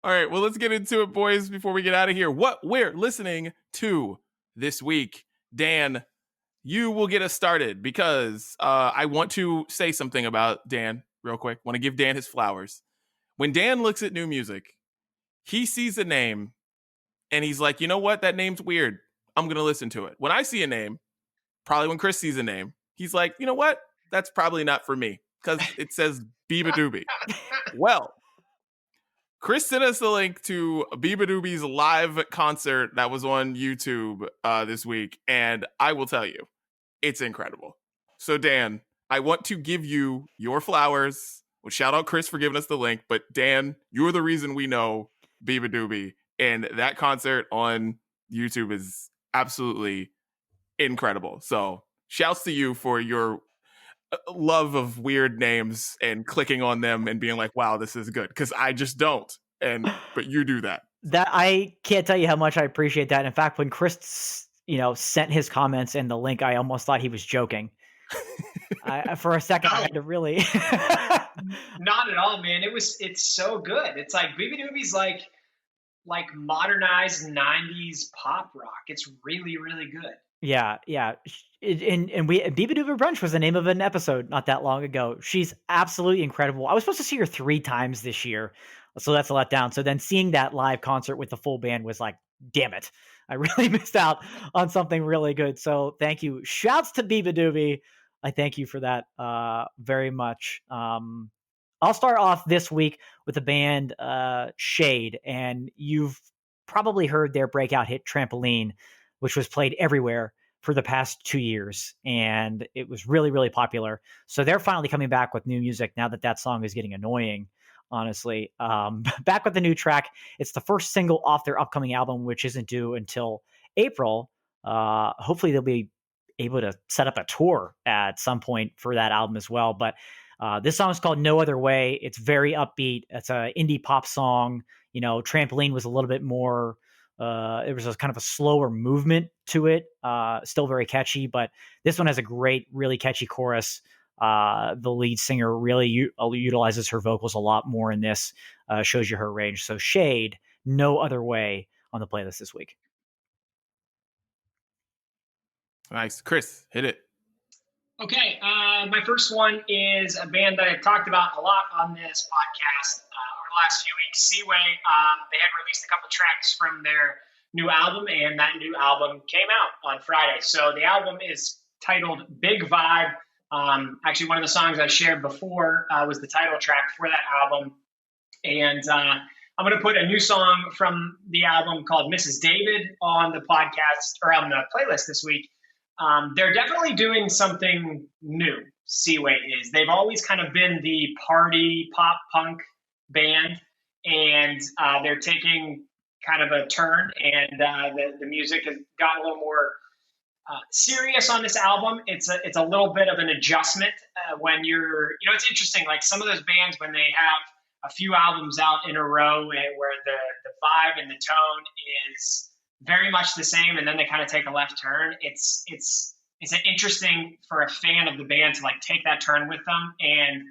All right, well, let's get into it, boys, before we get out of here. What we're listening to this week. Dan, you will get us started because I want to say something about Dan real quick. Want to give Dan his flowers. When Dan looks at new music, he sees a name and he's like, you know what? That name's weird. I'm going to listen to it. When I see a name, probably when Chris sees a name, he's like, you know what? That's probably not for me because it says Biba Doobie. Well, Chris sent us the link to Biba Doobie's live concert that was on YouTube this week, and I will tell you, it's incredible. So, Dan, I want to give you your flowers. Well, shout out Chris for giving us the link, but Dan, you're the reason we know Biba Doobie, and that concert on YouTube is absolutely incredible. So, shouts to you for your love of weird names and clicking on them and being like, wow, this is good. Because I just don't. But you do that. That I can't tell you how much I appreciate that. In fact, when Chris, sent his comments and the link, I almost thought he was joking. For a second, I had to really. Not at all, man. It's so good. It's like Biba Doobie's like modernized 90s pop rock. It's really, really good. Yeah. And Biba Doobie Brunch was the name of an episode not that long ago. She's absolutely incredible. I was supposed to see her 3 times this year, so that's a letdown. So then seeing that live concert with the full band was like, damn it, I really missed out on something really good. So thank you. Shouts to Biba Doobie. I thank you for that very much. I'll start off this week with the band Shade, and you've probably heard their breakout hit Trampoline, which was played everywhere for the past 2 years, and it was really, really popular. So they're finally coming back with new music now that song is getting annoying, honestly. Back with the new track. It's the first single off their upcoming album, which isn't due until April. Hopefully they'll be able to set up a tour at some point for that album as well. But this song is called No Other Way. It's very upbeat. It's an indie pop song. Trampoline was a little bit more, it was a kind of a slower movement to it. Still very catchy, but this one has a great, really catchy chorus. The lead singer really utilizes her vocals a lot more in this, shows you her range. So Shade, No Other Way on the playlist this week. Nice. Chris, hit it. Okay, my first one is a band that I've talked about a lot on this podcast over the last few weeks, Seaway. They had released a couple tracks from their new album, and that new album came out on Friday. So the album is titled Big Vibe. Actually, one of the songs I shared before was the title track for that album. And I'm going to put a new song from the album called Mrs. David on the podcast, or on the playlist this week. They're definitely doing something new, Seaway is. They've always kind of been the party pop punk band, and they're taking kind of a turn, and the music has gotten a little more serious on this album. It's a little bit of an adjustment when you're, it's interesting, like some of those bands, when they have a few albums out in a row where the vibe and the tone is very much the same, and then they kind of take a left turn. It's an interesting for a fan of the band to like take that turn with them. And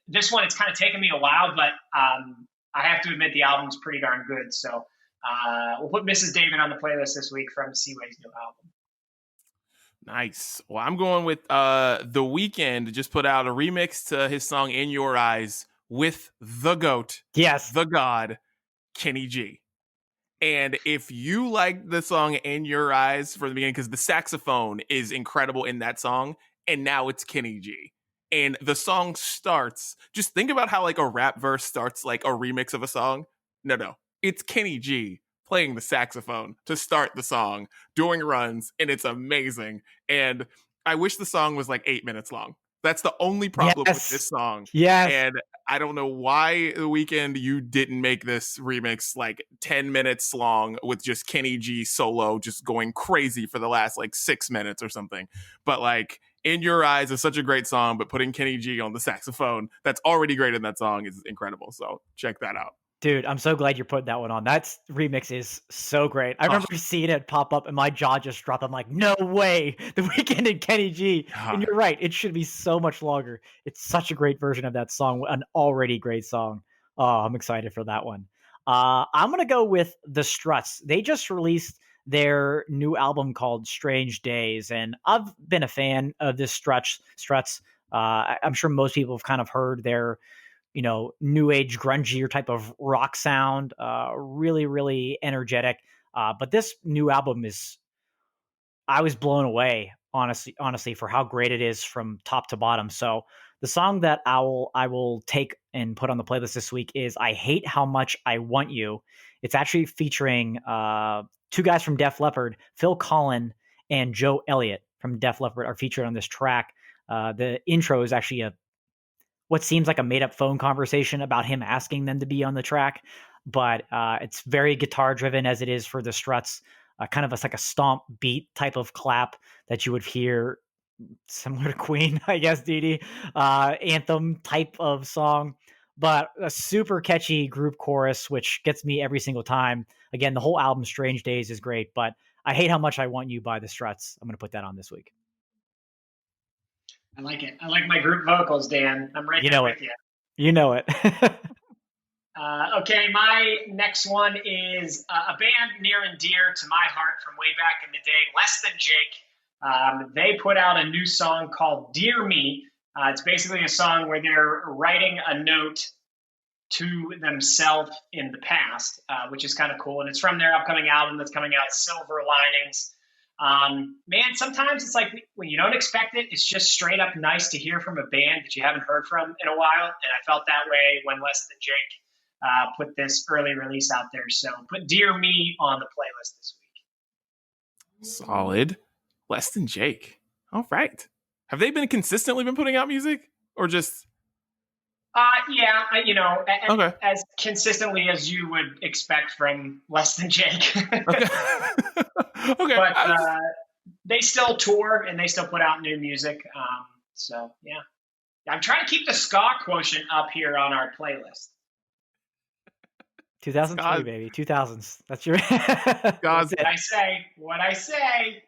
this one, it's kind of taken me a while, but I have to admit the album's pretty darn good. So we'll put Mrs. David on the playlist this week from Seaway's new album. Nice. Well, I'm going with The Weeknd. Just put out a remix to his song In Your Eyes with the GOAT. Yes. The God, Kenny G. And if you like the song In Your Eyes from the beginning, because the saxophone is incredible in that song, and now it's Kenny G. And the song starts, just think about how like a rap verse starts like a remix of a song. No. It's Kenny G playing the saxophone to start the song, doing runs, and it's amazing. And I wish the song was like 8 minutes long. That's the only problem with this song. Yes. And I don't know why The Weeknd you didn't make this remix like 10 minutes long with just Kenny G solo just going crazy for the last like 6 minutes or something. But like In Your Eyes is such a great song, but putting Kenny G on the saxophone that's already great in that song is incredible. So check that out. Dude, I'm so glad you're putting that one on. That remix is so great. I remember seeing it pop up and my jaw just dropped. I'm like, no way. The Weeknd and Kenny G. And you're right. It should be so much longer. It's such a great version of that song. An already great song. Oh, I'm excited for that one. I'm going to go with the Struts. They just released their new album called Strange Days, and I've been a fan of this Struts. I'm sure most people have kind of heard their, new age grungier type of rock sound, really, really energetic. But this new album I was blown away, honestly, for how great it is from top to bottom. So the song that I will take and put on the playlist this week is "I Hate How Much I Want You." It's actually featuring two guys from Def Leppard, Phil Collen and Joe Elliott from Def Leppard are featured on this track. The intro is actually what seems like a made up phone conversation about him asking them to be on the track, but it's very guitar driven as it is for the Struts. Kind of like a stomp beat type of clap that you would hear similar to Queen, I guess, Dee anthem type of song, but a super catchy group chorus, which gets me every single time. Again, the whole album, Strange Days, is great, but I Hate How Much I Want You by the Struts. I'm going to put that on this week. I like it. I like my group vocals, Dan. I'm right there with you. You know it. Okay, my next one is a band near and dear to my heart from way back in the day, Less Than Jake. They put out a new song called Dear Me. It's basically a song where they're writing a note to themselves in the past, which is kind of cool. And it's from their upcoming album that's coming out, Silver Linings. Man, sometimes it's like when you don't expect it, it's just straight up nice to hear from a band that you haven't heard from in a while. And I felt that way when Less Than Jake put this early release out there. So put Dear Me on the playlist this week. Solid. Less Than Jake. All right. Have they consistently been putting out music or just? Yeah, okay. As consistently as you would expect from Less Than Jake. Okay. Okay. But they still tour and they still put out new music. So yeah, I'm trying to keep the ska quotient up here on our playlist. 2003, baby. 2000s. That's your. God's what I say.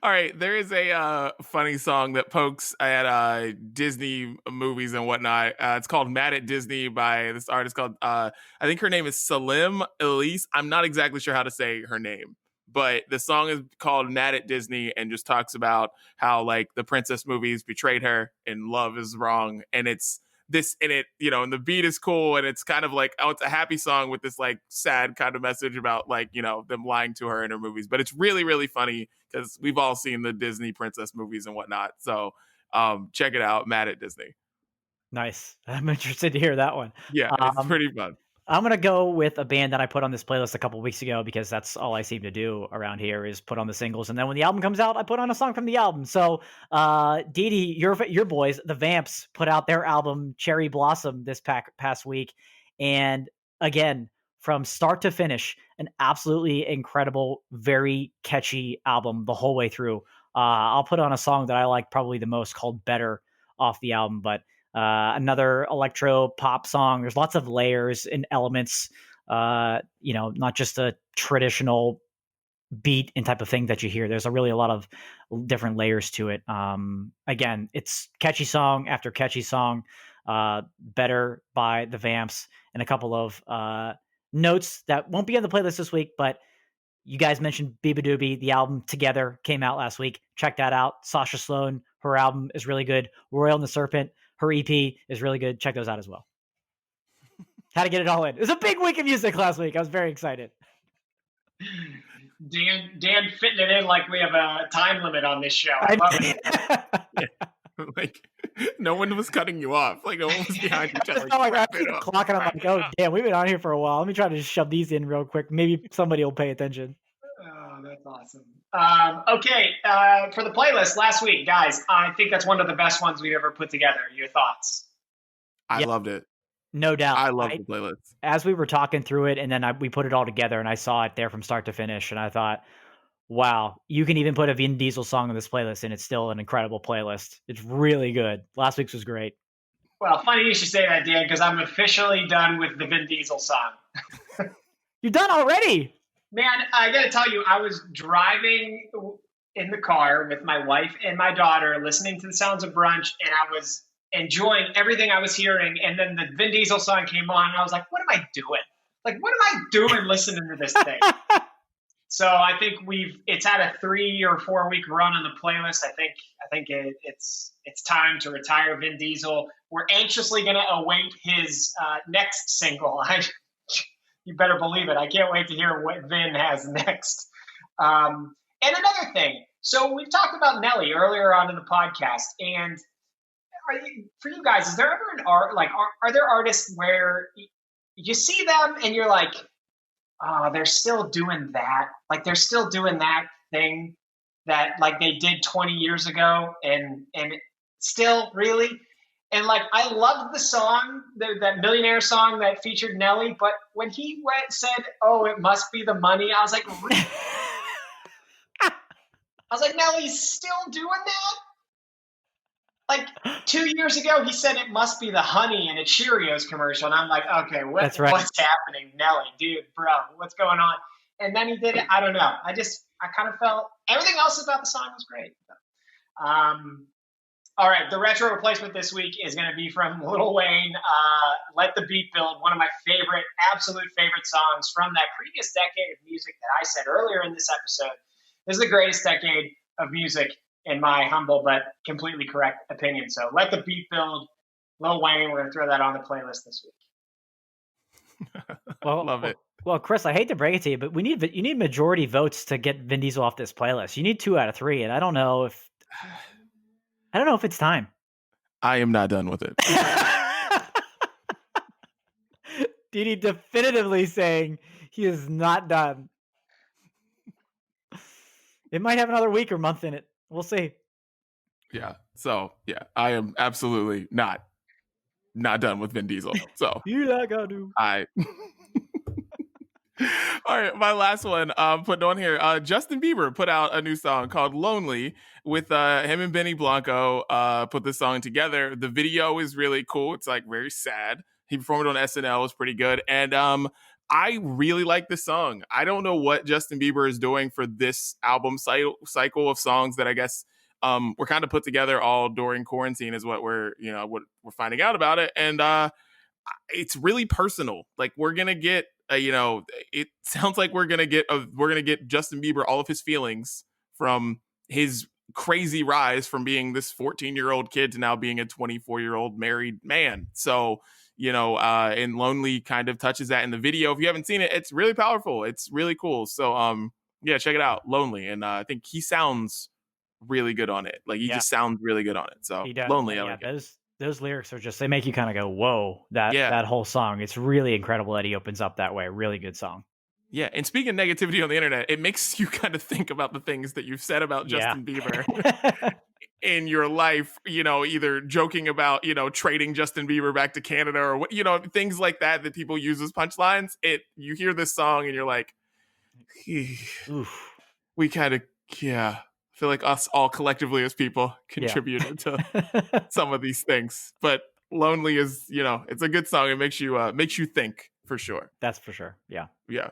All right, there is a funny song that pokes at Disney movies and whatnot. It's called "Mad at Disney" by this artist called I think her name is Salim Elise. I'm not exactly sure how to say her name, but the song is called "Mad at Disney" and just talks about how like the princess movies betrayed her and love is wrong, and it's this in it, and the beat is cool, and it's kind of like, it's a happy song with this like sad kind of message about like, them lying to her in her movies. But it's really, really funny because we've all seen the Disney princess movies and whatnot. So check it out, Mad at Disney. Nice. I'm interested to hear that one. Yeah, it's pretty fun. I'm going to go with a band that I put on this playlist a couple weeks ago because that's all I seem to do around here is put on the singles. And then when the album comes out, I put on a song from the album. So, Dee, your boys, the Vamps, put out their album Cherry Blossom this past week. And again, from start to finish, an absolutely incredible, very catchy album the whole way through. I'll put on a song that I like probably the most called Better off the album, but another electro pop song. There's lots of layers and elements, not just a traditional beat and type of thing that you hear. There's a lot of different layers to it. Again, it's catchy song after catchy song. Better by the Vamps, and a couple of notes that won't be on the playlist this week, but you guys mentioned Beabadoobie. The album Together came out last week. Check that out. Sasha Sloan, her album is really good. Royal and the Serpent, her EP is really good. Check those out as well. Had to get it all in. It was a big week of music last week. I was very excited. Dan fitting it in like we have a time limit on this show. I love it. Like no one was cutting you off. Like no one was behind you. It's not like I keep clocking. I'm like, oh damn, we've been on here for a while. Let me try to just shove these in real quick. Maybe somebody will pay attention. Oh, that's awesome. Okay, for the playlist last week, guys, I think that's one of the best ones we've ever put together. Your thoughts? I loved it. No doubt. I love the playlist. As we were talking through it, and then we put it all together, and I saw it there from start to finish, and I thought, wow, you can even put a Vin Diesel song on this playlist, and it's still an incredible playlist. It's really good. Last week's was great. Well, funny you should say that, Dan, because I'm officially done with the Vin Diesel song. You're done already? Man, I got to tell you, I was driving in the car with my wife and my daughter listening to the sounds of brunch, and I was enjoying everything I was hearing. And then the Vin Diesel song came on, and I was like, what am I doing? Like, what am I doing listening to this thing? So I think it's had a 3 or 4 week run on the playlist. I think it's time to retire Vin Diesel. We're anxiously going to await his next single. You better believe it. I can't wait to hear what Vin has next. And another thing. So we've talked about Nelly earlier on in the podcast, and for you guys, is there ever an art like are there artists where you see them and you're like, oh, they're still doing that. Like they're still doing that thing that like they did 20 years ago and still really. And like I loved the song, that Millionaire song that featured Nelly, but when he said, "Oh, it must be the money," I was like, Nelly's still doing that? Like 2 years ago, he said it must be the honey in a Cheerios commercial. And I'm like, okay, what's happening? Nelly, dude, bro, what's going on? And then he did it. I don't know. I kind of felt everything else about the song was great. All right, the retro replacement this week is going to be from Lil Wayne, Let the Beat Build, one of my absolute favorite songs from that previous decade of music that I said earlier in this episode. This is the greatest decade of music in my humble but completely correct opinion. So Let the Beat Build, Lil Wayne. We're going to throw that on the playlist this week. Love it. Well, Chris, I hate to break it to you, but you need majority votes to get Vin Diesel off this playlist. You need 2 out of 3, and I don't know if it's time. I am not done with it. Didi definitively saying he is not done. It might have another week or month in it. We'll see. Yeah. So yeah, I am absolutely not done with Vin Diesel. So you like I do. All right, my last one, putting on here. Justin Bieber put out a new song called "Lonely" with him and Benny Blanco. Put this song together. The video is really cool. It's like very sad. He performed it on SNL. It was pretty good, and I really like this song. I don't know what Justin Bieber is doing for this album cycle of songs that I guess were kind of put together all during quarantine, is what we're finding out about it, and it's really personal. Like we're gonna get. It sounds like we're gonna get Justin Bieber all of his feelings from his crazy rise from being this 14-year-old kid to now being a 24-year-old married man. So, and Lonely kind of touches that in the video. If you haven't seen it, it's really powerful. It's really cool. So, yeah, check it out, Lonely. And I think he sounds really good on it. Like he just sounds really good on it. So Lonely, I like it. Those lyrics are they make you kind of go, whoa, that whole song. It's really incredible that he opens up that way. Really good song. Yeah. And speaking of negativity on the internet, it makes you kind of think about the things that you've said about Justin Bieber in your life, either joking about, trading Justin Bieber back to Canada or what, things like that people use as punchlines. You hear this song and you're like, we kind of, I feel like us all collectively as people contributed to some of these things, but Lonely is, it's a good song. It makes you think for sure. That's for sure. Yeah. Yeah.